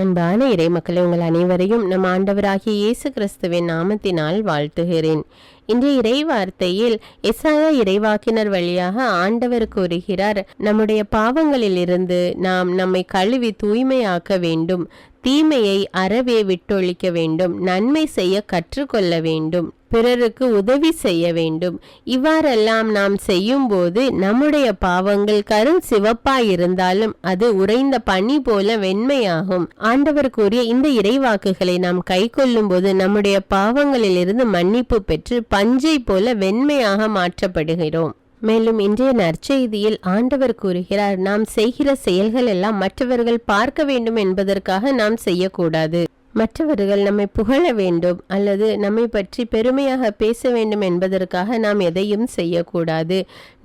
அன்பான இறை மக்களை, உங்கள் அனைவரையும் நம் ஆண்டவராகிய இயேசு கிறிஸ்துவின் நாமத்தினால் வாழ்த்துகிறேன். இன்றைய இறை வார்த்தையில் எசாயா இறைவாக்கினர் வழியாக ஆண்டவர் கூறுகிறார், நம்முடைய பாவங்களில் இருந்து நாம் நம்மை கழுவி தூய்மையாக்க வேண்டும், தீமையை அறவே விட்டொழிக்க வேண்டும், நன்மை செய்ய கற்றுக்கொள்ள வேண்டும், பிறருக்கு உதவி செய்ய வேண்டும். இவ்வாறெல்லாம் நாம் செய்யும் போது நம்முடைய பாவங்கள் கரும் சிவப்பாயிருந்தாலும் அது உறைந்த பனி போல வெண்மையாகும். ஆண்டவர் கூறிய இந்த இறைவாக்குகளை நாம் கை கொள்ளும் போது நம்முடைய பாவங்களில் இருந்து மன்னிப்பு பெற்று பஞ்சை போல வெண்மையாக மாற்றப்படுகிறோம். மேலும் இன்றைய நற்செய்தியில் ஆண்டவர் கூறுகிறார், நாம் செய்கிற செயல்கள் எல்லாம் மற்றவர்கள் பார்க்க வேண்டும் என்பதற்காக நாம் செய்யக்கூடாது. மற்றவர்கள் நம்மை புகழ வேண்டும் அல்லது நம்மை பற்றி பெருமையாக பேச வேண்டும் என்பதற்காக நாம் எதையும் செய்யக்கூடாது.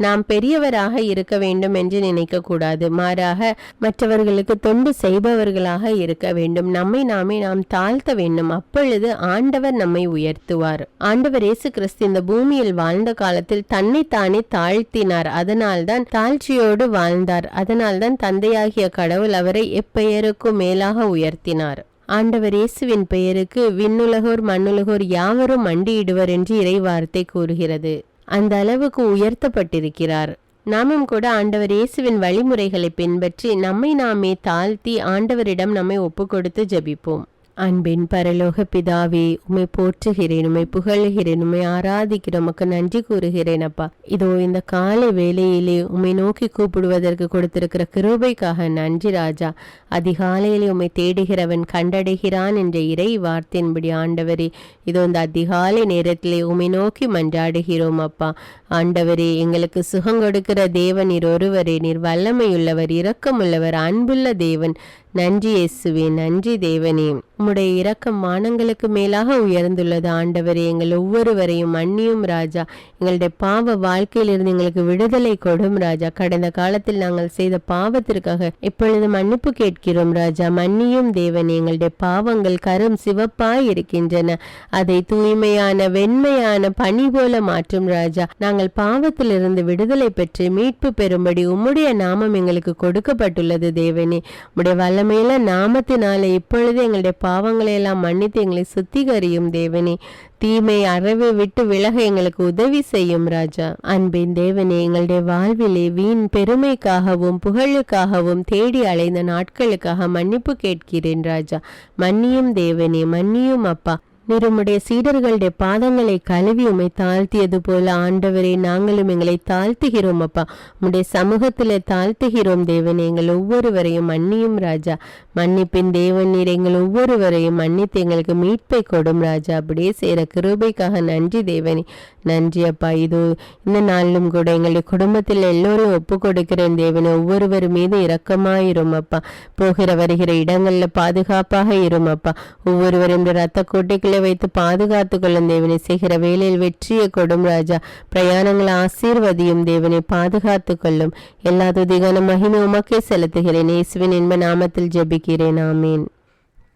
நாம் பெரியவராக இருக்க வேண்டும் என்று நினைக்கக்கூடாது. மாறாக மற்றவர்களுக்கு தொண்டு செய்பவர்களாக இருக்க வேண்டும். நம்மை நாம் தாழ்த்த வேண்டும். அப்பொழுது ஆண்டவர் நம்மை உயர்த்துவார். ஆண்டவர் இயேசு கிறிஸ்து இந்த பூமியில் வாழ்ந்த காலத்தில் தன்னைத்தானே தாழ்த்தினார். அதனால்தான் தாழ்ச்சியோடு வாழ்ந்தார். அதனால்தான் தந்தையாகிய கடவுள் அவரை எப்பெயருக்கும் மேலாக உயர்த்தினார். ஆண்டவர் இயேசுவின் பெயருக்கு விண்ணுலகோர் மண்ணுலகோர் யாவரும் மண்டியிடுவர் என்று இறைவார்த்தை கூறுகிறது. அந்த அளவுக்கு உயர்த்தப்பட்டிருக்கிறார். நாமும் கூட ஆண்டவர் இயேசுவின் வழிமுறைகளை பின்பற்றி நம்மை நாமே தாழ்த்தி ஆண்டவரிடம் நம்மை ஒப்பு கொடுத்து ஜெபிப்போம். அன்பின் பரலோக பிதாவே, உம்மை போற்றுகிறேன், உம்மை புகழுகிறேன், உம்மை ஆராதிக்கிறேன், உமக்கு நன்றி கூறுகிறேன் அப்பா. இதோ இந்த காலை வேளையிலே உம்மை நோக்கி கூப்பிடுவதற்கு கொடுத்திருக்கிற கிருபைக்காக நன்றி ராஜா. அதிகாலையிலே உம்மை தேடுகிறவன் கண்டடைகிறான் என்ற இறை வார்த்தையின்படி ஆண்டவரே, இதோ இந்த அதிகாலை நேரத்திலே உம்மை நோக்கி மன்றாடுகிறோம் அப்பா. ஆண்டவரே, எங்களுக்கு சுகம் கொடுக்கிற தேவன் நீர் ஒருவரே. நீர் வல்லமையுள்ளவர், இரக்கமுள்ளவர், அன்புள்ள தேவன். நன்றி இயேசுவே, நன்றி தேவனே. உம்முடைய இரக்கம் வானங்களுக்கு மேலாக உயர்ந்துள்ளது. ஆண்டவரே, எங்கள் ஒவ்வொருவரையும் மன்னியும் ராஜா. எங்களுடைய பாவ வாழ்க்கையிலிருந்து எங்களுக்கு விடுதலை கொடும் ராஜா. கடந்த காலத்தில் நாங்கள் செய்த பாவத்திற்காக இப்பொழுது மன்னிப்பு கேட்கிறோம் ராஜா. மன்னியும் தேவனே. எங்களுடைய பாவங்கள் கரும் சிவப்பாய் இருக்கின்றன. அதை தூய்மையான வெண்மையான பனி போல மாற்றும் ராஜா. நாங்கள் பாவத்திலிருந்து விடுதலை பெற்று மீட்பு பெறும்படி உம்முடைய நாமம் எங்களுக்கு கொடுக்கப்பட்டுள்ளது தேவனே. உம்முடைய வல்லமையில நாமத்தினாலே இப்பொழுது எங்களுடைய பாவங்களை எல்லாம் மன்னித்து எங்களை சுத்திகரியும் தேவனே. தீமை அறவே விட்டு விலக எங்களுக்கு உதவி செய்யும் ராஜா. அன்பின் தேவனே, எங்களுடைய வாழ்விலே வீண் பெருமைக்காகவும் புகழுக்காகவும் தேடி அலைந்த நாட்களுக்காக மன்னிப்பு கேட்கிறேன் ராஜா. மன்னியும் தேவனே, மன்னியும் அப்பா. நீர் உம்முடைய சீடர்களுடைய பாதங்களை கழுவி உம்மை தாழ்த்தியது போல ஆண்டவரே, நாங்களும் எங்களை தாழ்த்துகிறோம் அப்பா. உம்முடைய சமூகத்திலே தாழ்த்துகிறோம் தேவனே. எங்கள் ஒவ்வொருவரையும் மன்னியும் ராஜா. மன்னிப்பின் தேவன் நீர் எங்கள் ஒவ்வொருவரையும் மன்னித்து எங்களுக்கு மீட்பை கொடும் ராஜா. அப்படியே செய்கிற கிருபைக்காக நன்றி தேவனே. நன்றி அப்பா. இது இந்த நாளிலும் கூட எங்களுடைய குடும்பத்தில் எல்லோரும் ஒப்பு கொடுக்கிறேன் தேவனே. ஒவ்வொருவர் மீது இரக்கமாயிரும் அப்பா. போகிற வருகிற இடங்கள்ல பாதுகாப்பாக இரும் அப்பா. ஒவ்வொருவரும் இந்த ரத்த கோட்டைக்குள்ளே வைத்து பாதுகாத்து கொள்ளும் தேவனை. செய்கிற வேலையில் வெற்றியை கொடும் ராஜா. பிரயாணங்களை ஆசீர்வதியும் தேவனை. பாதுகாத்து கொள்ளும். எல்லா துதிகான மகிமை உமக்கே செலுத்துகிறேன். இயேசுவின் இன்ப நாமத்தில் ஜெபிக்கிறேன். ஆமீன்.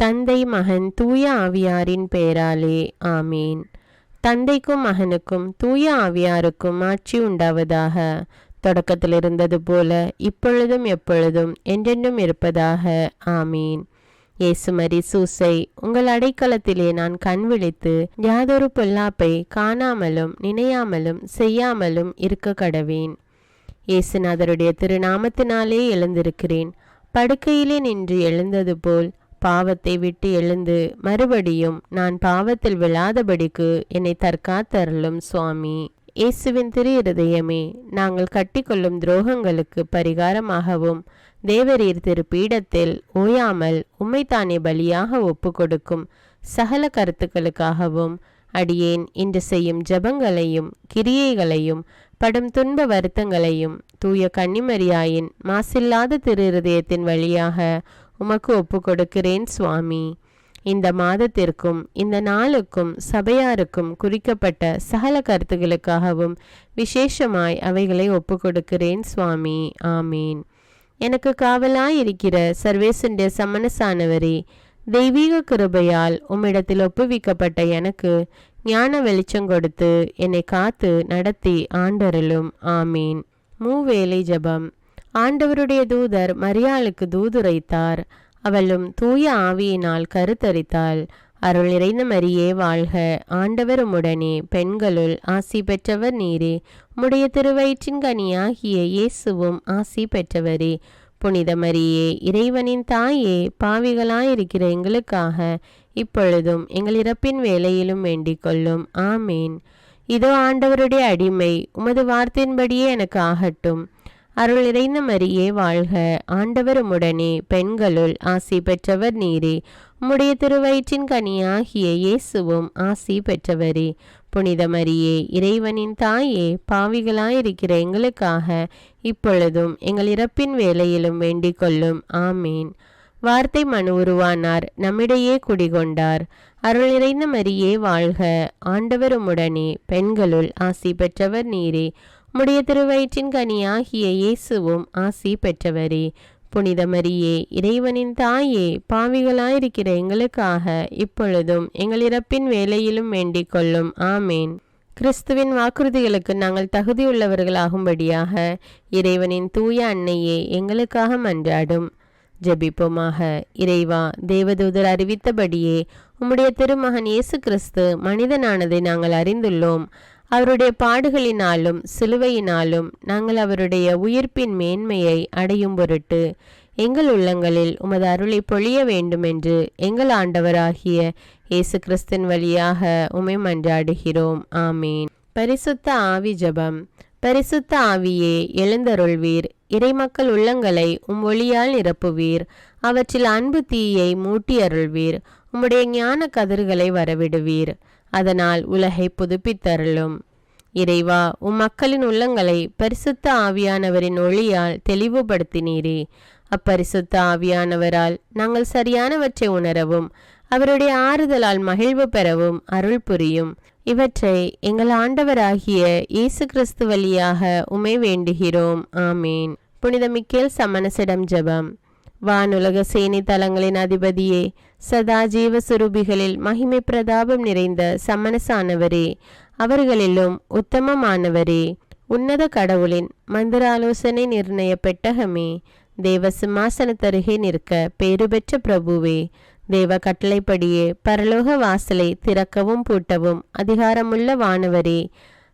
தந்தை மகன் தூய ஆவியாரின் பெயராலே ஆமீன். தந்தைக்கும் மகனுக்கும் தூய ஆவியாருக்கும் ஆட்சி உண்டாவதாக. தொடக்கத்தில் இருந்தது போல இப்பொழுதும் எப்பொழுதும் என்றென்றும் இருப்பதாக. ஆமீன். இயேசுமரி சூசை, உங்கள் அடைக்கலத்திலே நான் கண் விழித்து யாதொரு பொல்லாப்பை காணாமலும் நினையாமலும் செய்யாமலும் இருக்க கடவேன். இயேசுநாதருடைய திருநாமத்தினாலே எழுந்திருக்கிறேன். படுக்கையிலே நின்று எழுந்தது போல் பாவத்தை விட்டு எழுந்து மறுபடியும் நான் பாவத்தில் விழாதபடிக்கு என்னை தற்காத்தருளும் சுவாமி. இயேசுவின் திரு இருதயமே, நாங்கள் கட்டிக்கொள்ளும் துரோகங்களுக்கு பரிகாரமாகவும் தேவரீர் திரு பீடத்தில் ஓயாமல் உம்மைத்தானே பலியாக ஒப்பு கொடுக்கும் சகல கருத்துக்களுக்காகவும் அடியேன் இன்று செய்யும் ஜபங்களையும் கிரியைகளையும் படும் துன்ப வருத்தங்களையும் தூய கன்னிமரியாயின் மாசில்லாத திரு இருதயத்தின் வழியாக உமக்கு ஒப்பு கொடுக்கிறேன் சுவாமி. இந்த மாதத்திற்கும் இந்த நாளுக்கும் சபையாருக்கும் குறிக்கப்பட்ட சகல கருத்துகளுக்காகவும் விசேஷமாய் அவைகளை ஒப்பு கொடுக்கிறேன் சுவாமி. ஆமீன். எனக்கு காவலாயிருக்கிற சர்வேசனுடைய சமனசானவரே, தெய்வீக கிருபையால் உம்மிடத்தில் ஒப்புவிக்கப்பட்ட எனக்கு ஞான வெளிச்சம் கொடுத்து என்னை காத்து நடத்தி ஆண்டருளும். ஆமீன். மூவேளை ஜபம். ஆண்டவருடைய தூதர் மரியாளுக்கு தூதுரைத்தார். அவளும் தூய ஆவியினால் கருத்தரித்தாள். அருள் நிறைந்த மரியே வாழ்க, ஆண்டவர் உம்முடனே, பெண்களுள் ஆசி பெற்றவர் நீரே. உம்முடைய திருவயிற்றின் கனியாகிய இயேசுவும் ஆசி பெற்றவரே. புனித மரியே, இறைவனின் தாயே, பாவிகளாயிருக்கிற எங்களுக்காக இப்பொழுதும் எங்கள் இறப்பின் வேளையிலும் வேண்டிக் கொள்ளும். ஆமேன். இதோ ஆண்டவருடைய அடிமை, உமது வார்த்தையின்படியே எனக்கு ஆகட்டும். அருள் நிறைந்த மரியே வாழ்க, ஆண்டவர் உம்முடனே, பெண்களுள் ஆசி பெற்றவர் நீரே. உம்முடைய திருவயிற்றின் கனியாகிய இயேசுவும் ஆசி பெற்றவரே. புனித மரியே, இறைவனின் தாயே, பாவிகளாயிருக்கிற எங்களுக்காக இப்பொழுதும் எங்கள் இறப்பின் வேளையிலும் வேண்டிக் கொள்ளும். ஆமேன். வார்த்தை மனு உருவானார், நம்மிடையே குடிகொண்டார். அருள் நிறைந்த மரியே வாழ்க, ஆண்டவர் உம்முடனே, பெண்களுள் ஆசி பெற்றவர் நீரே. உம்முடைய திருவயிற்றின் கனியாகிய இயேசுவும் ஆசி பெற்றவரே. புனித மரியே, இறைவனின் தாயே, பாவிகளாயிருக்கிற எங்களுக்காக இப்பொழுதும் எங்கள் இறப்பின் வேளையிலும் வேண்டிக் கொள்ளும். ஆமேன். கிறிஸ்துவின் வாக்குறுதிகளுக்கு நாங்கள் தகுதியுள்ளவர்களாகும்படியாக இறைவனின் தூய அன்னையே எங்களுக்காக மன்றாடும். ஜெபிப்போமாக. இறைவா, தேவதூதர் அறிவித்தபடியே உம்முடைய திருமகன் இயேசு கிறிஸ்து மனிதனானதை நாங்கள் அறிந்துள்ளோம். அவருடைய பாடுகளினாலும் சிலுவையினாலும் நாங்கள் அவருடைய உயிர்ப்பின் மேன்மையை அடையும் பொருட்டு எங்கள் உள்ளங்களில் உமது அருளை பொழிய வேண்டுமென்று எங்கள் ஆண்டவராகிய இயேசு கிறிஸ்தின் வழியாக உம்மை மன்றாடுகிறோம். ஆமீன். பரிசுத்த ஆவி ஜெபம். பரிசுத்த ஆவியே, எழுந்தருள்வீர். இறைமக்கள் உள்ளங்களை ஒளியால் நிரப்புவீர். அவற்றில் அன்பு தீயை மூட்டி அருள்வீர். உம்முடைய ஞான கதிர்களை வரவிடுவீர். அதனால் உலகை புதுப்பித்தருளும். இறைவா, மக்களின் உள்ளங்களை பரிசுத்த ஆவியானவரின் ஒளியால் தெளிவுபடுத்தினீரே. அப்பரிசுத்த ஆவியானவரால் நாங்கள் சரியானவற்றை உணரவும் அவருடைய ஆறுதலால் மகிழ்வு பெறவும் அருள் புரியும். இவற்றை எங்கள் ஆண்டவராகிய இயேசு கிறிஸ்து வழியாக உம்மை வேண்டுகிறோம். ஆமீன். புனித மிக்கேல் சமணசிடம் ஜெபம். வானுலக சேனை தலங்களின் அதிபதியே, சதா ஜீவ சுரூபிகளில் மகிமை பிரதாபம் நிறைந்த சமணசானவரே, அவர்களிலும் உத்தமமானவரே, உன்னத கடவுளின் மந்திராலோசனை நிர்ணய பெட்டகமே, தேவ சிம்மாசனத்தருகே நிற்க பேறு பெற்ற பிரபுவே, தேவ கட்டளைப்படியே பரலோக வாசலை திறக்கவும் பூட்டவும் அதிகாரமுள்ள வானவரே,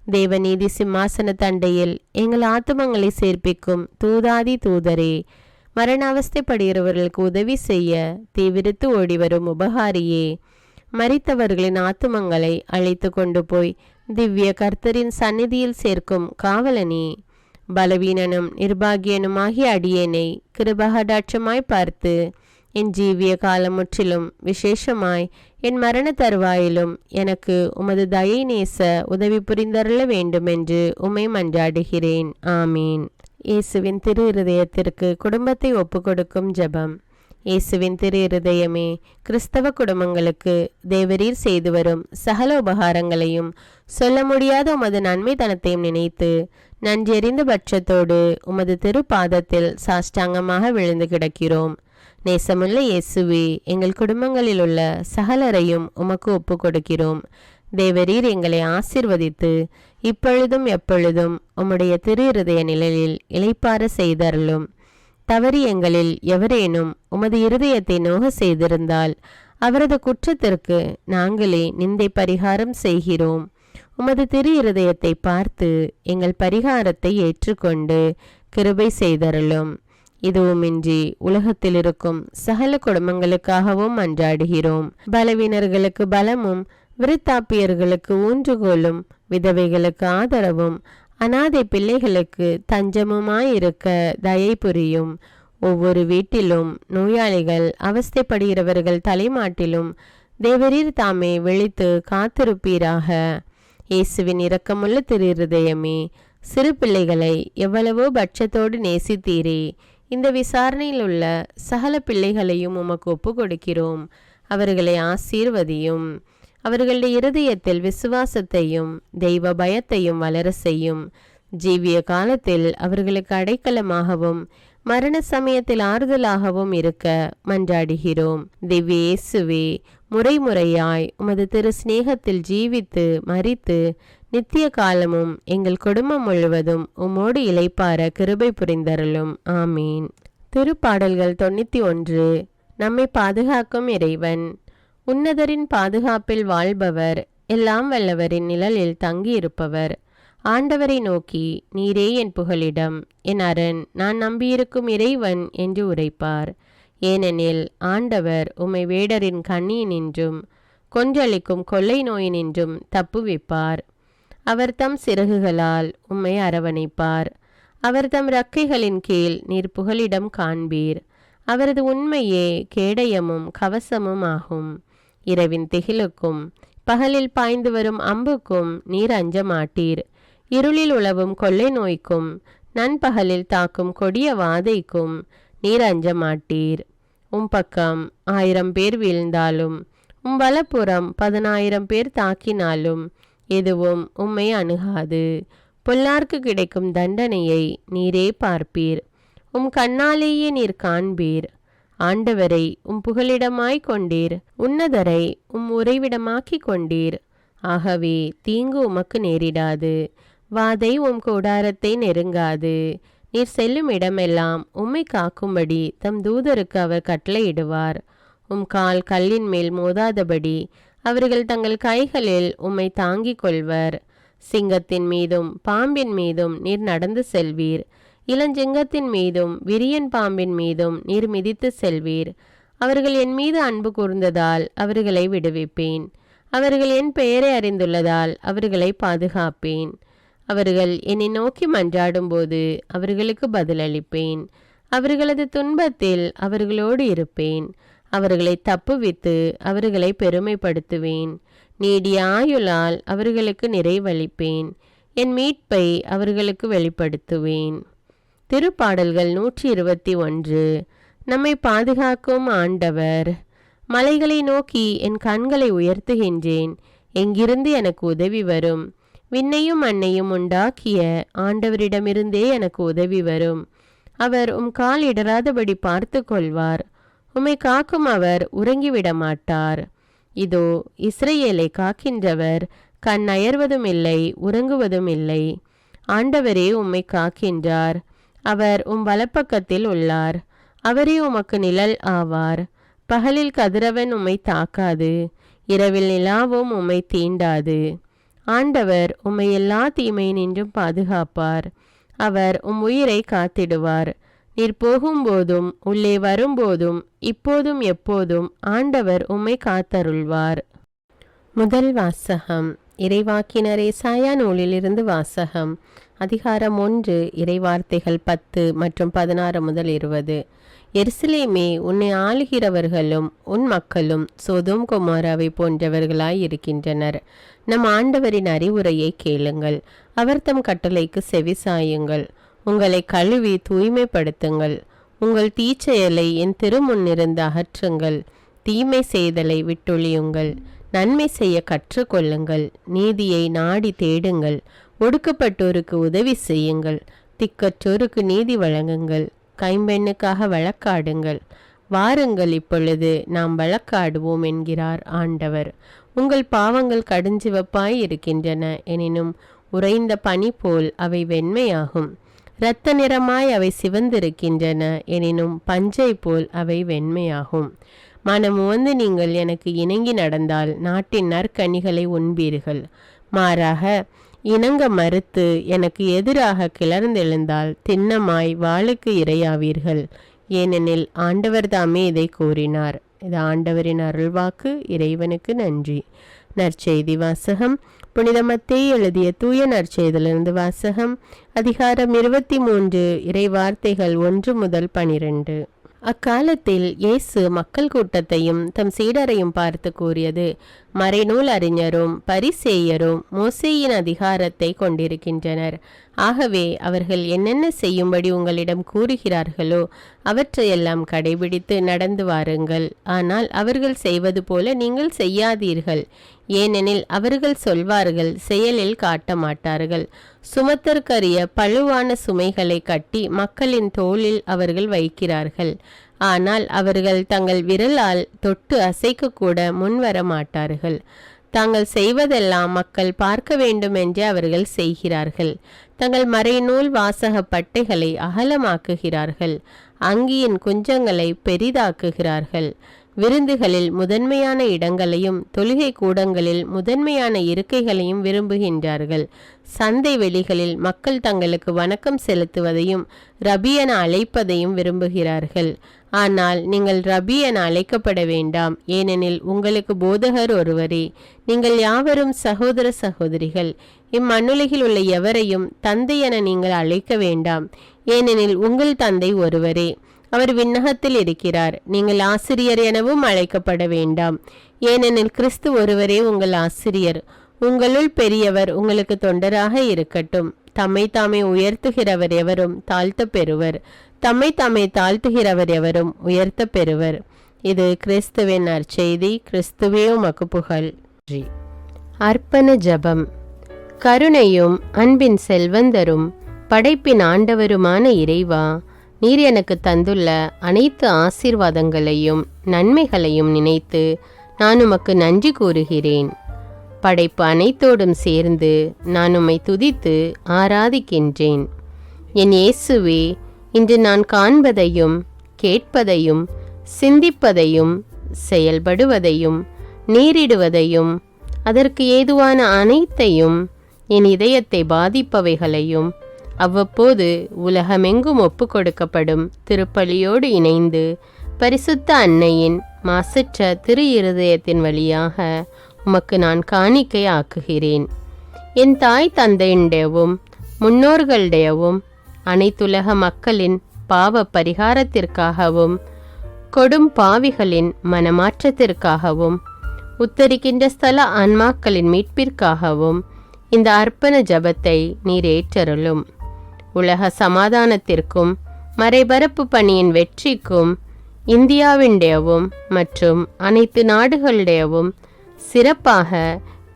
தேவநீதி சிம்மாசன தண்டையில் எங்கள் ஆத்துமங்களை சேர்ப்பிக்கும் தூதாதி தூதரே, மரண அவஸ்தைப்படுகிறவர்களுக்கு உதவி செய்ய தீவிரித்து ஓடிவரும் உபகாரியே, மரித்தவர்களின் ஆத்துமங்களை அழைத்து கொண்டு போய் திவ்ய கர்த்தரின் சந்நிதியில் சேர்க்கும் காவலனே, பலவீனனும் நிர்பாகியனுமாகிய அடியேனை கிருபகடாட்சமாய் பார்த்து என் ஜீவிய காலம் முற்றிலும் விசேஷமாய் என் மரண தருவாயிலும் எனக்கு உமது தயை நேச உதவி புரிந்தருள வேண்டுமென்று உம்மை மன்றாடுகிறேன். ஆமீன். இயேசுவின் திரு இருதயத்திற்கு குடும்பத்தை ஒப்புக்கொடுக்கும் ஜெபம். இயேசுவின் திரு இருதயமே, கிறிஸ்தவ குடும்பங்களுக்கு தேவரீர் செய்து வரும் சகல உபகாரங்களையும் சொல்ல முடியாத உமது நன்மைத்தனத்தையும் நினைத்து நன்றியறிந்த பட்சத்தோடு உமது திரு பாதத்தில் சாஷ்டாங்கமாக விழுந்து கிடக்கிறோம். நேசமுள்ள இயேசுவே, எங்கள் குடும்பங்களில் உள்ள சகலரையும் உமக்கு ஒப்பு கொடுக்கிறோம். தேவரீர் எங்களை ஆசிர்வதித்து இப்பொழுதும் எப்பொழுதும் உம்முடைய திரு இருதய நிழலில் இளைப்பார செய்தருளும். தவறி எங்களில் எவரேனும் உமது இருதயத்தை நோக செய்திருந்தால் அவரது குற்றத்திற்கு நாங்களே நிந்தை பரிகாரம் செய்கிறோம். உமது திரு இருதயத்தை பார்த்து எங்கள் பரிகாரத்தை ஏற்றுக்கொண்டு கிருபை செய்தருளும். இதுவுமின்றி உலகத்தில் இருக்கும் சகல குடும்பங்களுக்காகவும் மன்றாடுகிறோம். பலவீனர்களுக்கு பலமும், விருத்தாப்பியர்களுக்கு ஊன்றுகோலும், விதவைகளுக்கு ஆதரவும், அனாதை பிள்ளைகளுக்கு தஞ்சமுமாயிருக்க தயை புரியும். ஒவ்வொரு வீட்டிலும் நோயாளிகள் அவஸ்தைப்படுகிறவர்கள் தலைமாட்டிலும் தேவரீர் தாமே விழித்து காத்திருப்பீராக. இயேசுவின் இரக்கமுள்ள திரு இருதயமே, சிறு பிள்ளைகளை எவ்வளவோ பட்சத்தோடு நேசித்தீரே. இந்த விசாரணையில் உள்ள சகல பிள்ளைகளையும் உமக்கு ஒப்பு கொடுக்கிறோம். அவர்களை ஆசீர்வதியும். அவர்களுடைய இருதயத்தில் விசுவாசத்தையும் தெய்வ பயத்தையும் வளர செய்யும். ஜீவிய காலத்தில் அவர்களுக்கு அடைக்கலமாகவும் மரண சமயத்தில் ஆறுதலாகவும் இருக்க மன்றாடுகிறோம். திவ்ய இயேசுவே, முறைமுறையாய் உமது திரு சிநேகத்தில் ஜீவித்து மரித்து நித்திய காலமும் எங்கள் குடும்பம் முழுவதும் உம்மோடு இளைப்பார கிருபை புரிந்தருளும். ஆமீன். திருப்பாடல்கள் 91. நம்மை பாதுகாக்கும் இறைவன். உன்னதரின் பாதுகாப்பில் வாழ்பவர், எல்லாம் வல்லவரின் நிழலில் தங்கியிருப்பவர். ஆண்டவரை நோக்கி, நீரே என் புகலிடம், என் அரண், நான் நம்பியிருக்கும் இறைவன் என்று உரைப்பார். ஏனெனில் ஆண்டவர் உம்மை வேடரின் கண்ணியினின்றும் கொன்றளிக்கும் கொள்ளை நோயினின்றும் தப்புவிப்பார். அவர் தம் சிறகுகளால் உம்மை அரவணைப்பார். அவர் தம் இறக்கைகளின் கீழ் நீர் புகலிடம் காண்பீர். அவரது உண்மையே கேடயமும் கவசமும் ஆகும். இரவின் திகிலுக்கும் பகலில் பாய்ந்து வரும் அம்புக்கும் நீர் அஞ்ச மாட்டீர். இருளில் உலவும் கொள்ளை நோய்க்கும் நண்பகலில் தாக்கும் கொடிய வாதைக்கும் நீர் அஞ்ச மாட்டீர். பக்கம் 1000 பேர் வீழ்ந்தாலும் வலப்புறம் 10,000 பேர் தாக்கினாலும் எதுவும் உம்மை அணுகாது. பொல்லார்க்கு கிடைக்கும் தண்டனையை நீரே பார்ப்பீர். கண்ணாலேயே நீர் காண்பீர். ஆண்டவரை புகலிடமாய் கொண்டீர். உன்னதரை உறைவிடமாக்கி கொண்டீர். ஆகவே தீங்கு உமக்கு நேரிடாது. வாதை கூடாரத்தை நெருங்காது. நீர் செல்லும் இடமெல்லாம் உம்மை காக்கும்படி தம் தூதருக்கு அவர் கட்டளையிடுவார். கால் கல்லின் மேல் மோதாதபடி அவர்கள் தங்கள் கைகளில் உம்மை தாங்கிக் கொள்வர். சிங்கத்தின் மீதும் பாம்பின் மீதும் நீர் நடந்து செல்வீர். இளஞ்சிங்கத்தின் மீதும் விரியன் பாம்பின் மீதும் நீர் மிதித்து செல்வீர். அவர்கள் என் மீது அன்பு கூர்ந்ததால் அவர்களை விடுவிப்பேன். அவர்கள் என் பெயரை அறிந்துள்ளதால் அவர்களை பாதுகாப்பேன். அவர்கள் என்னை நோக்கி மன்றாடும்போது அவர்களுக்கு பதிலளிப்பேன். அவர்களது துன்பத்தில் அவர்களோடு இருப்பேன். அவர்களை தப்புவித்து அவர்களை பெருமைப்படுத்துவேன். நீடிய ஆயுளால் அவர்களுக்கு நிறைவளிப்பேன். என் மீட்பை அவர்களுக்கு வெளிப்படுத்துவேன். திருப்பாடல்கள் 121. நம்மை பாதுகாக்கும் ஆண்டவர். மலைகளை நோக்கி என் கண்களை உயர்த்துகின்றேன். எங்கிருந்து எனக்கு உதவி வரும்? விண்ணையும் மண்ணையும் உண்டாக்கிய ஆண்டவரிடமிருந்தே எனக்கு உதவி வரும். அவர் கால் இடராதபடி பார்த்து கொள்வார். உம்மை காக்கும் அவர் உறங்கிவிட மாட்டார். இதோ இஸ்ரவேலை காக்கின்றவர் கண் அயர்வதும் இல்லை, உறங்குவதும் இல்லை. ஆண்டவரே உம்மை காக்கின்றார். அவர் வலப்பக்கத்தில் உள்ளார். அவரே உமக்கு நிழல் ஆவார். பகலில் கதிரவன் உம்மை தாக்காது, இரவில் நிலாவும் உம்மை தீண்டாது. ஆண்டவர் உம்மை எல்லா தீமையினின்றும் பாதுகாப்பார். அவர் உயிரை காத்திடுவார். நீர் போகும்போதும் உள்ளே வரும்போதும் இப்போதும் எப்போதும் ஆண்டவர் உம்மை காத்தருள்வார். முதல் வாசகம். இறைவாக்கினர் ஏசாயா நூலிலிருந்து வாசகம். அதிகாரம் 1. இறைவார்த்தைகள் 10 மற்றும் 16 முதல் 20. எருசலேமே, உன்னை ஆளுகிறவர்களும் உன் மக்களும் சோதோம் கொமோராவை போன்றவர்களாய் இருக்கின்றனர். நம் ஆண்டவரின் அறிவுரையை கேளுங்கள். அவர் தம் கட்டளைக்கு செவிசாயுங்கள். உங்களை கழுவி தூய்மைப்படுத்துங்கள். உங்கள் தீச்செயலை என் திருமுன்னிருந்து அகற்றுங்கள். தீமை செய்தலை விட்டொழியுங்கள். நன்மை செய்ய கற்றுக்கொள்ளுங்கள். நீதியை நாடி தேடுங்கள். ஒடுக்கப்பட்டோருக்கு உதவி செய்யுங்கள். திக்கற்றோருக்கு நீதி வழங்குங்கள். கைம்பெண்ணுக்காக வழக்காடுங்கள். வாருங்கள், இப்பொழுது நாம் வழக்காடுவோம் என்கிறார் ஆண்டவர். உங்கள் பாவங்கள் கடுஞ்சிவப்பாய் இருக்கின்றன, எனினும் உறைந்த பனி போல் அவை வெண்மையாகும். இரத்த நிறமாய் அவை சிவந்திருக்கின்றன, எனினும் பஞ்சை போல் அவை வெண்மையாகும். மனமுவந்து நீங்கள் எனக்கு இணங்கி நடந்தால் நாட்டின் நற்கனிகளை உண்பீர்கள். மாறாக இணங்க மறுத்து எனக்கு எதிராக கிளர்ந்தெழுந்தால் திண்ணமாய் வாளுக்கு இரையாவீர்கள். ஏனெனில் ஆண்டவர் தாமே இதை கூறினார். இது ஆண்டவரின் அருள்வாக்கு. இறைவனுக்கு நன்றி. நற்செய்தி வாசகம். புனித மத்தேயு எழுதிய தூய நற்செய்தியிலிருந்து வாசகம். அதிகாரம் 23. இறைவார்த்தைகள் 1 முதல் 12. அக்காலத்தில் இயேசு மக்கள் கூட்டத்தையும் தம் சீடரையும் பார்த்து கூறியது, மறைநூல் அறிஞரும் பரிசேயரும் மோசேயின் அதிகாரத்தை கொண்டிருக்கின்றனர். ஆகவே அவர்கள் என்னென்ன செய்யும்படி உங்களிடம் கூறுகிறார்களோ அவற்றையெல்லாம் கடைபிடித்து நடந்து வாருங்கள். ஆனால் அவர்கள் செய்வது போல நீங்கள் செய்யாதீர்கள். ஏனெனில் அவர்கள் சொல்வார்கள், செயலில் காட்ட மாட்டார்கள். சுமத்தற்கரிய பழுவான சுமைகளை கட்டி மக்களின் தோளில் அவர்கள் வைக்கிறார்கள். ஆனால் அவர்கள் தங்கள் விரலால் தொட்டு அசைக்கக்கூட முன்வர மாட்டார்கள். தாங்கள் செய்வதெல்லாம் மக்கள் பார்க்க வேண்டும் என்று அவர்கள் செய்கிறார்கள். தங்கள் மறைநூல் வாசக பட்டைகளை அகலமாக்குகிறார்கள். அங்கியின் குஞ்சங்களை பெரிதாக்குகிறார்கள். விருந்துகளில் முதன்மையான இடங்களையும் தொழுகை கூடங்களில் முதன்மையான இருக்கைகளையும் விரும்புகின்றார்கள். சந்தை வெளிகளில் மக்கள் தங்களுக்கு வணக்கம் செலுத்துவதையும் ரபி என அழைப்பதையும் விரும்புகிறார்கள். ஆனால் நீங்கள் ரபி என அழைக்கப்பட வேண்டாம், ஏனெனில் உங்களுக்கு போதகர் ஒருவரே. நீங்கள் யாவரும் சகோதர சகோதரிகள். இம்மண்ணுலகில் உள்ள எவரையும் தந்தை என நீங்கள் அழைக்க வேண்டாம், ஏனெனில் உங்கள் தந்தை ஒருவரே, அவர் விண்ணகத்தில் இருக்கிறார். நீங்கள் ஆசிரியர் எனவும் அழைக்கப்பட வேண்டாம், ஏனெனில் கிறிஸ்து ஒருவரே உங்கள் ஆசிரியர். உங்களுள் பெரியவர் உங்களுக்கு தொண்டராக இருக்கட்டும். தம்மை தாமே உயர்த்துகிறவர் எவரும் தாழ்த்த பெறுவர், தம்மை தாமே தாழ்த்துகிறவர் எவரும் உயர்த்த பெறுவர். இது கிறிஸ்துவின் நற்செய்தி. கிறிஸ்துவே உமக்கு புகழ். அர்ப்பண ஜெபம். கருணையும் அன்பின் செல்வந்தரும் படைப்பின் ஆண்டவருமான இறைவா, நீர் எனக்கு தந்துள்ள அனைத்து ஆசீர்வாதங்களையும் நன்மைகளையும் நினைத்து நான் உமக்கு நன்றி கூறுகிறேன். படைப்பு அனைத்தோடும் சேர்ந்து நான் உம்மை துதித்து ஆராதிக்கின்றேன். என் இயேசுவே, இன்று நான் காண்பதையும் கேட்பதையும் சிந்திப்பதையும் செயல்படுவதையும் நேரிடுவதையும் அதற்கு ஏதுவான அனைத்தையும் என் இதயத்தை பாதிப்பவைகளையும் அவ்வப்போது உலகமெங்கும் ஒப்பு கொடுக்கப்படும் திருப்பலியோடு இணைந்து பரிசுத்த அன்னையின் மாசற்ற திரு இருதயத்தின் வழியாக உமக்கு நான் காணிக்கை ஆக்குகிறேன். என் தாய் தந்தையுடையவும் முன்னோர்களுடையவும் அனைத்துலக மக்களின் பாவ பரிகாரத்திற்காகவும் கொடும் பாவிகளின் மனமாற்றத்திற்காகவும் உத்தரிக்கின்ற ஸ்தல ஆன்மாக்களின் மீட்பிற்காகவும் இந்த அர்ப்பண ஜபத்தை நீர் ஏற்றருளும். உலக சமாதானத்திற்கும் மறைபரப்பு பணியின் வெற்றிக்கும் இந்தியாவின்டையவும் மற்றும் அனைத்து நாடுகளுடையவும் சிறப்பாக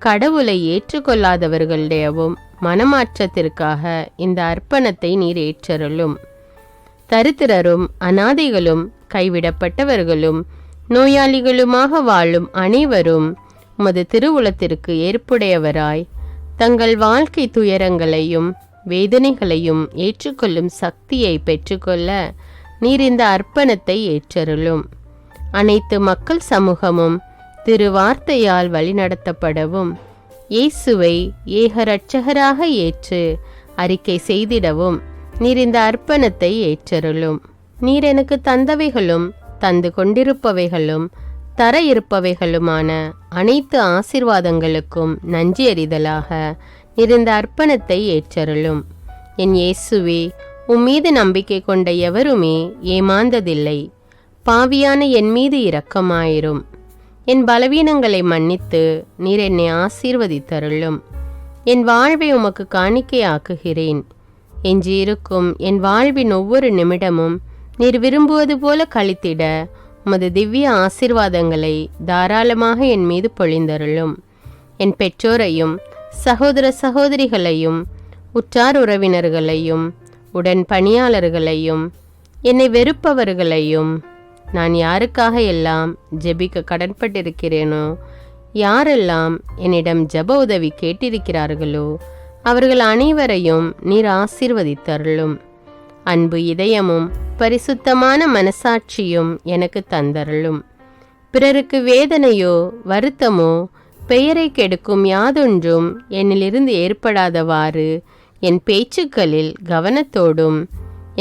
கடவுளை ஏற்றுக்கொள்ளாதவர்களுடையவும் மனமாற்றத்திற்காக இந்த அர்ப்பணத்தை நீர் ஏற்றருளும். தரித்திரரும் அனாதைகளும் கைவிடப்பட்டவர்களும் நோயாளிகளுமாக வாழும் அனைவரும் உமது திருவுளத்திற்கு ஏற்புடையவராய் தங்கள் வாழ்க்கை துயரங்களையும் வேதனைகளையும் ஏற்றுக்கொள்ளும் சக்தியை பெற்றுக்கொள்ள நீர் இந்த அர்ப்பணத்தை ஏற்றருளும். அனைத்து மக்கள் சமூகமும் திருவார்த்தையால் வழிநடத்தப்படவும் இயேசுவை ஏக இரட்சகராக ஏற்று அறிக்கை செய்திடவும் நீர் இந்த அர்ப்பணத்தை ஏற்றருளும். நீர் எனக்கு தந்தவைகளும் தந்து கொண்டிருப்பவைகளும் தர இருப்பவைகளுமான அனைத்து ஆசீர்வாதங்களுக்கும் நன்றி அறிதலாக நீர் இந்த அர்ப்பணத்தை ஏற்றருளும். என் இயேசுவே, உம்மீது நம்பிக்கை கொண்ட எவருமே ஏமாந்ததில்லை. பாவியான என் மீது இரக்கமாயிரும். என் பலவீனங்களை மன்னித்து நீர் என்னை ஆசீர்வதித்தருளும். என் வாழ்வை உமக்கு காணிக்கையாக்குகிறேன். எஞ்சியிருக்கும் என் வாழ்வின் ஒவ்வொரு நிமிடமும் நீர் விரும்புவது போல கழித்திட உமது திவ்ய ஆசீர்வாதங்களை தாராளமாக என் மீது பொழிந்தருளும். என் பெற்றோரையும் சகோதர சகோதரிகளையும் உற்றார் உறவினர்களையும் உடன் பணியாளர்களையும் என்னை வெறுப்பவர்களையும் நான் யாருக்காக எல்லாம் ஜெபிக்க கடன்பட்டிருக்கிறேனோ, யாரெல்லாம் என்னிடம் ஜெப உதவி கேட்டிருக்கிறார்களோ அவர்கள் அனைவரையும் நீர் ஆசீர்வதித்தருளும். அன்பு இதயமும் பரிசுத்தமான மனசாட்சியும் எனக்கு தந்தருளும். பிறருக்கு வேதனையோ வருத்தமோ பெயரை கெடுக்கும் யாதொன்றும் என்னிலிருந்து ஏற்படாதவாறு என் பேச்சுக்களில் கவனத்தோடும்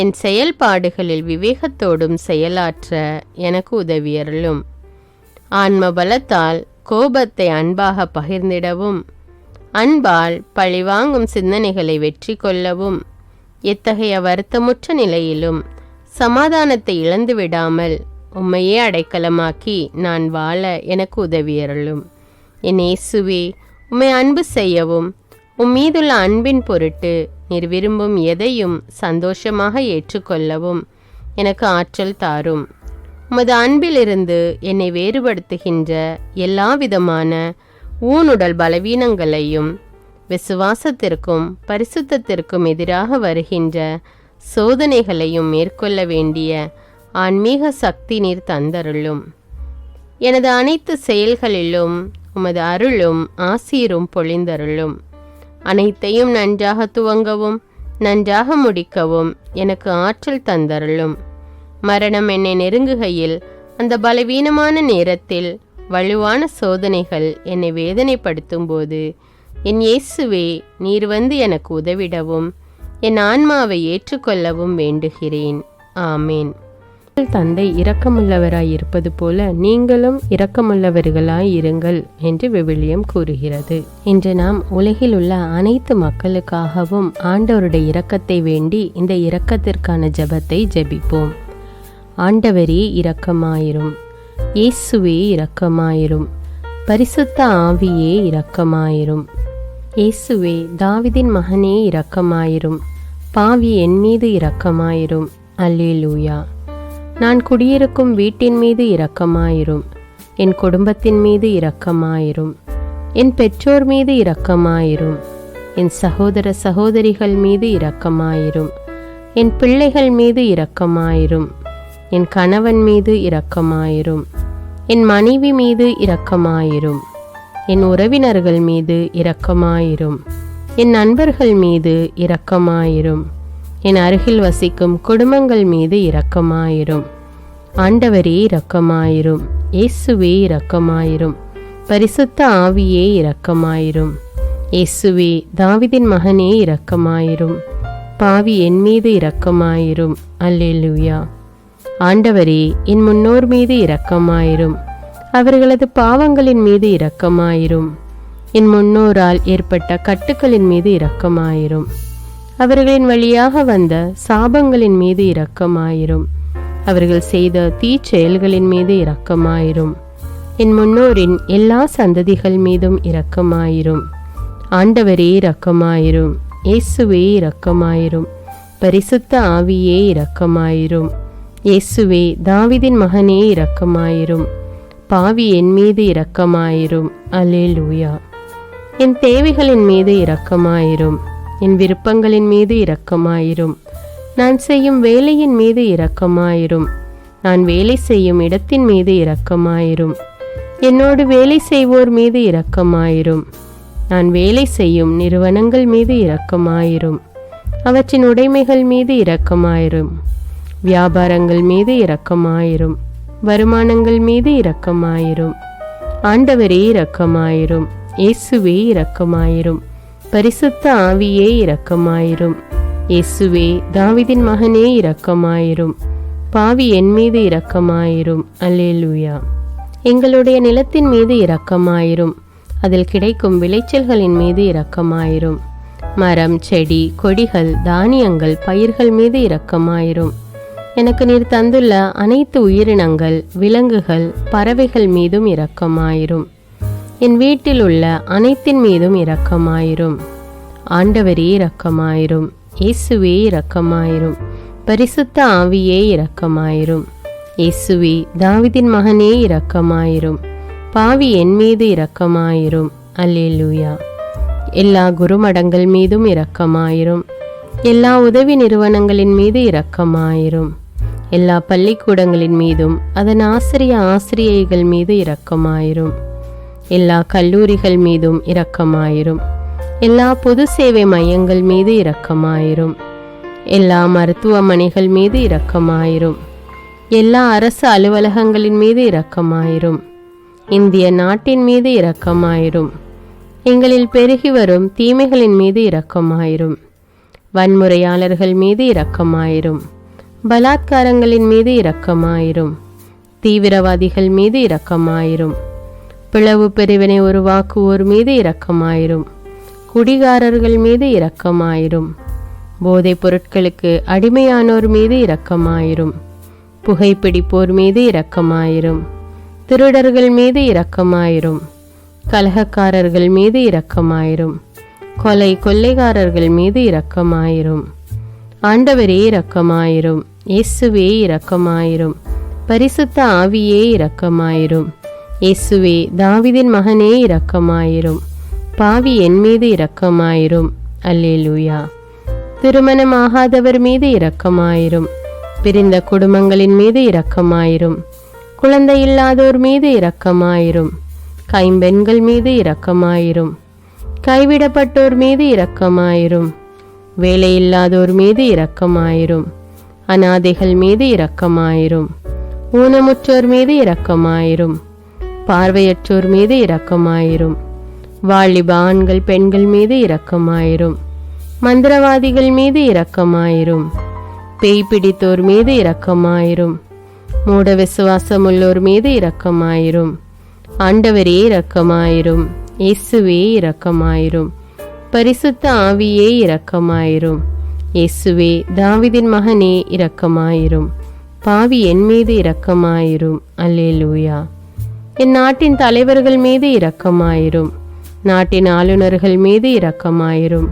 என் செயல்பாடுகளில் விவேகத்தோடும் செயலாற்ற எனக்கு உதவியருளும். ஆன்ம பலத்தால் கோபத்தை அன்பாக பகிர்ந்திடவும் அன்பால் பழிவாங்கும் சிந்தனைகளை வெற்றி கொள்ளவும் எத்தகைய வருத்தமுற்ற நிலையிலும் சமாதானத்தை இழந்து விடாமல் உம்மையே அடைக்கலமாக்கி நான் வாழ எனக்கு உதவியருளும். என் இயேசுவே, உம்மை அன்பு செய்யவும் உம்மீதுள்ள அன்பின் பொருட்டு நீர் விரும்பும் எதையும் சந்தோஷமாக ஏற்றுக்கொள்ளவும் எனக்கு ஆற்றல் தாரும். உமது அன்பிலிருந்து என்னை வேறுபடுத்துகின்ற எல்லா விதமான ஊனுடல் பலவீனங்களையும் விசுவாசத்திற்கும் பரிசுத்தத்திற்கும் எதிராக வருகின்ற சோதனைகளையும் மேற்கொள்ள வேண்டிய ஆன்மீக சக்தி நீர் தந்தருளும். எனது அனைத்து செயல்களிலும் உமது அருளும் ஆசீரும் பொழிந்தருளும். அனைத்தையும் நன்றாக துவங்கவும் நன்றாக முடிக்கவும் எனக்கு ஆற்றல் தந்தருளும். மரணம் என்னை நெருங்குகையில், அந்த பலவீனமான நேரத்தில் வலுவான சோதனைகள் என்னை வேதனைப்படுத்தும் போது, என் இயேசுவே, நீர் வந்து எனக்கு உதவிடவும் என் ஆன்மாவை ஏற்றுக்கொள்ளவும் வேண்டுகிறேன். ஆமேன். தந்தை இரக்கமுள்ளவராய் இருப்பது போல நீங்களும் இரக்கமுள்ளவர்களாய் இருங்கள் என்று விவிலியம் கூறுகிறது. இன்று நாம் உலகில் உள்ள அனைத்து மக்களுக்காகவும் ஆண்டவருடைய இரக்கத்தை வேண்டி இந்த இரக்கத்திற்கான ஜெபத்தை ஜெபிப்போம். ஆண்டவரே இரக்கமாயிரும், இயேசுவே இரக்கமாயிரும், பரிசுத்த ஆவியே இரக்கமாயிரும், இயேசுவே தாவீதின் மகனே இரக்கமாயிரும், பாவி என் மீது இரக்கமாயிரும். அல்லேலூயா. நான் குடியிருக்கும் வீட்டின் மீது இரக்கமாயிரும், என் குடும்பத்தின் மீது இரக்கமாயிரும், என் பெற்றோர் மீது இரக்கமாயிரும், என் சகோதர சகோதரிகள் மீது இரக்கமாயிரும், என் பிள்ளைகள் மீது இரக்கமாயிரும், என் கணவன் மீது இரக்கமாயிரும், என் மனைவி மீது இரக்கமாயிரும், என் உறவினர்கள் மீது இரக்கமாயிரும், என் நண்பர்கள் மீது இரக்கமாயிரும், என் அருகில் வசிக்கும் குடும்பங்கள் மீது இரக்கமாயிரும். ஆண்டவரே இரக்கமாயிரும், இயேசுவே இரக்கமாயிரும், பரிசுத்த ஆவியே இரக்கமாயிரும், இயேசுவே தாவீதின் மகனே இரக்கமாயிரும், பாவி என் மீது இரக்கமாயிரும். அல்லேலூயா. ஆண்டவரே என் முன்னோர் மீது இரக்கமாயிரும், அவர்களது பாவங்களின் மீது இரக்கமாயிரும், என் முன்னோரால் ஏற்பட்ட கட்டுக்களின் மீது இரக்கமாயிரும், அவர்களின் வழியாக வந்த சாபங்களின் மீது இரக்கமாயிரும், அவர்கள் செய்த தீச்செயல்களின் மீது இரக்கமாயிரும், என் முன்னோரின் எல்லா சந்ததிகள் மீதும் இரக்கமாயிரும். ஆண்டவரே இரக்கமாயிரும், இயேசுவே இரக்கமாயிரும், பரிசுத்த ஆவியே இரக்கமாயிரும், இயேசுவே தாவீதின் மகனே இரக்கமாயிரும், பாவி என் மீது இரக்கமாயிரும். அல்லேலூயா. என் தேவைகளின் மீது இரக்கமாயிரும், என் விருப்பங்களின் மீது இரக்கமாயிரும், நான் செய்யும் வேலையின் மீது இரக்கமாயிரும், நான் வேலை செய்யும் இடத்தின் மீது இரக்கமாயிரும், என்னோடு வேலை செய்வோர் மீது இரக்கமாயிரும், நான் வேலை செய்யும் நிறுவனங்கள் மீது இரக்கமாயிரும், அவற்றின் உடைமைகள் மீது இரக்கமாயிரும், வியாபாரங்கள் மீது இரக்கமாயிரும், வருமானங்கள் மீது இரக்கமாயிரும். ஆண்டவரே இரக்கமாயிரும், இயேசுவே இரக்கமாயிரும், பரிசுத்த ஆவியே இரக்கமாயிரும், இயேசுவே தாவீதின் மகனே இரக்கமாயிரும், பாவி என் மீது இரக்கமாயிரும். அல்லேலூயா. எங்களுடைய நிலத்தின் மீது இரக்கமாயிரும், அதில் கிடைக்கும் விளைச்சல்களின் மீது இரக்கமாயிரும், மரம் செடி கொடிகள் தானியங்கள் பயிர்கள் மீது இரக்கமாயிரும், எனக்கு நீர் தந்துள்ள அனைத்து உயிரினங்கள் விலங்குகள் பறவைகள் மீதும் இரக்கமாயிரும், என் வீட்டில் உள்ள அனைத்தின் மீதும் இரக்கமாயிரும். ஆண்டவரே இரக்கமாயிரும், இயேசுவே இரக்கமாயிரும், பரிசுத்த ஆவியே இரக்கமாயிரும், இயேசுவே தாவீதின் மகனே இரக்கமாயிரும், பாவி என் மீது இரக்கமாயிரும். அல்லேலூயா. எல்லா குருமடங்கள் மீதும் இரக்கமாயிரும், எல்லா உதவி நிறுவனங்களின் மீது இரக்கமாயிரும், எல்லா பள்ளிக்கூடங்களின் மீதும் அதன் ஆசிரியைகள் மீது இரக்கமாயிரும், எல்லா கல்லூரிகள் மீதும் இரக்கமாயிரும், எல்லா பொது சேவை மையங்கள் மீது இரக்கமாயிரும், எல்லா மருத்துவமனைகள் மீது இரக்கமாயிரும், எல்லா அரசு அலுவலகங்களின் மீது இரக்கமாயிரும், இந்திய நாட்டின் மீது இரக்கமாயிரும், எங்களில் பெருகி வரும் தீமைகளின் மீது இரக்கமாயிரும், வன்முறையாளர்கள் மீது இரக்கமாயிரும், பலாத்காரங்களின் மீது இரக்கமாயிரும், தீவிரவாதிகள் மீது இரக்கமாயிரும், பிளவு பிரிவினை உருவாக்குவோர் மீது இரக்கமாயிரும், குடிகாரர்கள் மீது இரக்கமாயிரும், போதைப் பொருட்களுக்கு அடிமையானோர் மீது இரக்கமாயிரும், புகைப்பிடிப்போர் மீது இரக்கமாயிரும், திருடர்கள் மீது இரக்கமாயிரும், கலகக்காரர்கள் மீது இரக்கமாயிரும், கொள்ளைக்காரர்கள் மீது இரக்கமாயிரும். ஆண்டவரே இரக்கமாயிரும், இயேசுவே இரக்கமாயிரும், பரிசுத்த ஆவியே இரக்கமாயிரும், இயேசுவே தாவீதின் மகனே இரக்கமாயிரும், பாவி என் மீது இரக்கமாயிரும். அல்லேலூயா. திருமணமாகாதவர் மீது இரக்கமாயிரும், பிரிந்த குடும்பங்களின் மீது இரக்கமாயிரும், குழந்தை இல்லாதோர் மீது இரக்கமாயிரும், கைம்பெண்கள் மீது இரக்கமாயிரும், கைவிடப்பட்டோர் மீது இரக்கமாயிரும், வேலையில்லாதோர் மீது இரக்கமாயிரும், அநாதைகள் மீது இரக்கமாயிரும். ஊனமுற்றோர் மீது இரக்கமாயிரும். பார்வையற்றோர் மீது இரக்கமாயிரும். வாலிப ஆண்கள் பெண்கள் மீது இரக்கமாயிரும். மந்திரவாதிகள் மீது இரக்கமாயிரும். பேய் பிடித்தோர் மீது இரக்கமாயிரும். மூட விசுவாசமுள்ளோர் மீது இரக்கமாயிரும். ஆண்டவரே இரக்கமாயிரும். இயேசுவே இரக்கமாயிரும். பரிசுத்த ஆவியே இரக்கமாயிரும். இயேசுவே தாவீதின் மகனே இரக்கமாயிரும். பாவி என் மீது இரக்கமாயிரும். அல்லேலூயா. என் நாட்டின் தலைவர்கள் மீது இரக்கமாயிரும். நாட்டின் ஆளுநர்கள் மீது இரக்கமாயிரும்.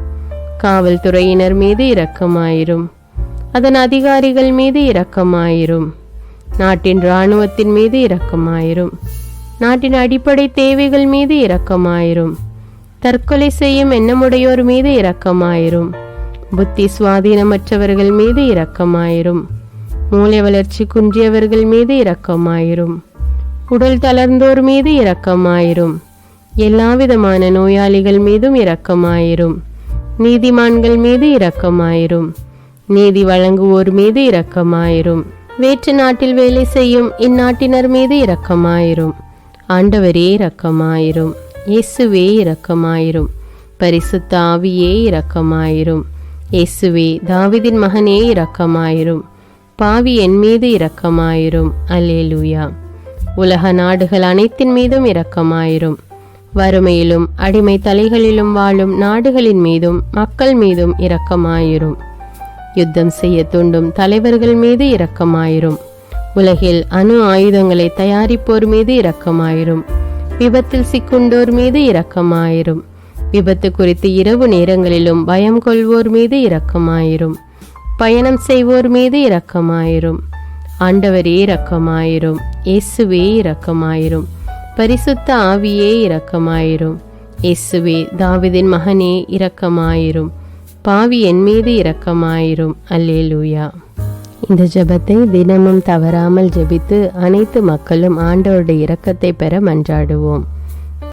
காவல்துறையினர் மீது இரக்கமாயிரும். அதன் அதிகாரிகள் மீது இரக்கமாயிரும். நாட்டின் இராணுவத்தின் மீது இரக்கமாயிரும். நாட்டின் அடிப்படை தேவைகள் மீது இரக்கமாயிரும். தற்கொலை செய்யும் எண்ணமுடையோர் மீது இரக்கமாயிரும். புத்தி சுவாதீனமற்றவர்கள் மீது இரக்கமாயிரும். மூளை வளர்ச்சி குன்றியவர்கள் மீது இரக்கமாயிரும். உடல் தளர்ந்தோர் மீது இரக்கமாயிரும். எல்லாவிதமான நோயாளிகள் மீதும் இரக்கமாயிரும். நீதிமான்கள் மீது இரக்கமாயிரும். நீதி வழங்குவோர் மீது இரக்கமாயிரும். வேற்று நாட்டில் வேலை செய்யும் இந்நாட்டினர் மீது இரக்கமாயிரும். ஆண்டவரே இரக்கமாயிரும். இயேசுவே இரக்கமாயிரும். பரிசுத்த ஆவியே இரக்கமாயிரும். இயேசுவே தாவீதின் மகனே இரக்கமாயிரும். பாவி என் மீது இரக்கமாயிரும். அல்லேலூயா. உலக நாடுகள் அனைத்தின் மீதும் இரக்கமாயிரும். வறுமையிலும் அடிமை தலைகளிலும் வாழும் நாடுகளின் மீதும் மக்கள் மீதும் இரக்கமாயிரும். யுத்தம் செய்ய தூண்டும் தலைவர்கள் மீது இரக்கமாயிரும். உலகில் அணு ஆயுதங்களை தயாரிப்போர் மீது இரக்கமாயிரும். விபத்தில் சிக்குண்டோர் மீது இரக்கமாயிரும். விபத்து குறித்து இரவு நேரங்களிலும் பயம் கொள்வோர் மீது இரக்கமாயிரும். பயணம் செய்வோர் மீது இரக்கமாயிரும். ஆண்டவரே இரக்கமாயிரும். இயேசுவே இரக்கமாயிரும். பரிசுத்த ஆவியே இரக்கமாயிரும். இயேசுவே தாவீதின் மகனே இரக்கமாயிரும். பாவி என் மீது இரக்கமாயிரும். அல்லேலூயா. இந்த ஜெபத்தை தினமும் தவறாமல் ஜெபித்து அனைத்து மக்களும் ஆண்டவருடைய இரக்கத்தை பெற மன்றாடுவோம்.